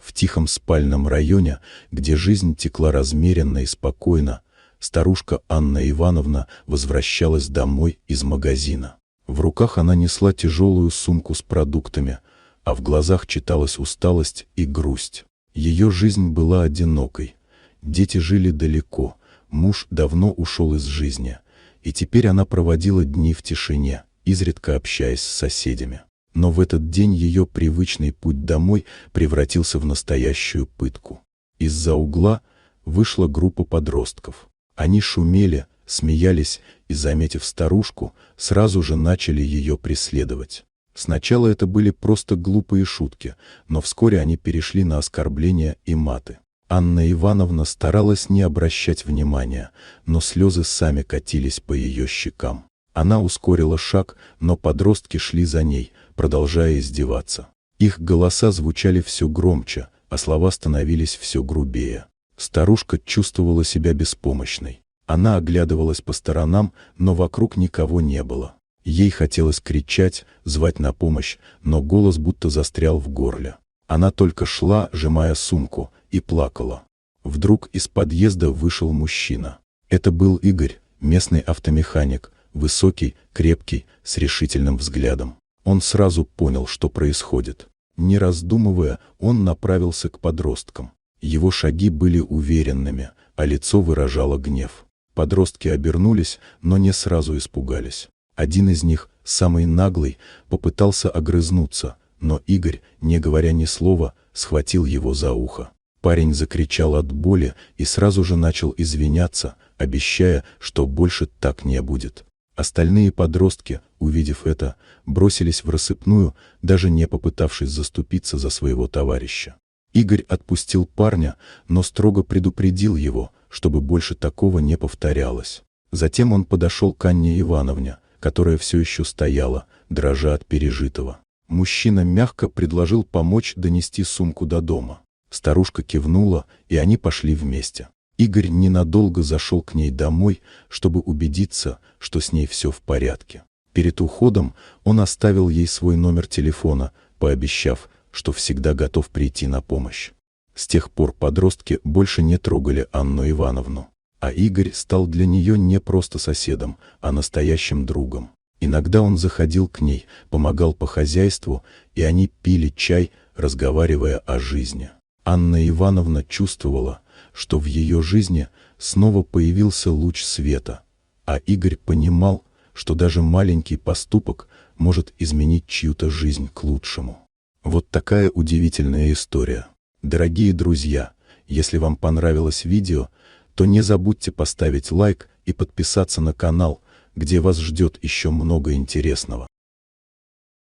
В тихом спальном районе, где жизнь текла размеренно и спокойно, старушка Анна Ивановна возвращалась домой из магазина. В руках она несла тяжелую сумку с продуктами, а в глазах читалась усталость и грусть. Ее жизнь была одинокой. Дети жили далеко, муж давно ушел из жизни, и теперь она проводила дни в тишине, изредка общаясь с соседями. Но в этот день ее привычный путь домой превратился в настоящую пытку. Из-за угла вышла группа подростков. Они шумели, смеялись и, заметив старушку, сразу же начали ее преследовать. Сначала это были просто глупые шутки, но вскоре они перешли на оскорбления и маты. Анна Ивановна старалась не обращать внимания, но слезы сами катились по ее щекам. Она ускорила шаг, но подростки шли за ней, продолжая издеваться. Их голоса звучали все громче, а слова становились все грубее. Старушка чувствовала себя беспомощной. Она оглядывалась по сторонам, но вокруг никого не было. Ей хотелось кричать, звать на помощь, но голос будто застрял в горле. Она только шла, сжимая сумку, и плакала. Вдруг из подъезда вышел мужчина. Это был Игорь, местный автомеханик, высокий, крепкий, с решительным взглядом. Он сразу понял, что происходит. Не раздумывая, он направился к подросткам. Его шаги были уверенными, а лицо выражало гнев. Подростки обернулись, но не сразу испугались. Один из них, самый наглый, попытался огрызнуться, но Игорь, не говоря ни слова, схватил его за ухо. Парень закричал от боли и сразу же начал извиняться, обещая, что больше так не будет. Остальные подростки, увидев это, бросились в рассыпную, даже не попытавшись заступиться за своего товарища. Игорь отпустил парня, но строго предупредил его, чтобы больше такого не повторялось. Затем он подошел к Анне Ивановне, которая все еще стояла, дрожа от пережитого. Мужчина мягко предложил помочь донести сумку до дома. Старушка кивнула, и они пошли вместе. Игорь ненадолго зашел к ней домой, чтобы убедиться, что с ней все в порядке. Перед уходом он оставил ей свой номер телефона, пообещав, что всегда готов прийти на помощь. С тех пор подростки больше не трогали Анну Ивановну, а Игорь стал для нее не просто соседом, а настоящим другом. Иногда он заходил к ней, помогал по хозяйству, и они пили чай, разговаривая о жизни. Анна Ивановна чувствовала, что в ее жизни снова появился луч света, а Игорь понимал, что даже маленький поступок может изменить чью-то жизнь к лучшему. Вот такая удивительная история. Дорогие друзья, если вам понравилось видео, то не забудьте поставить лайк и подписаться на канал, где вас ждет еще много интересного.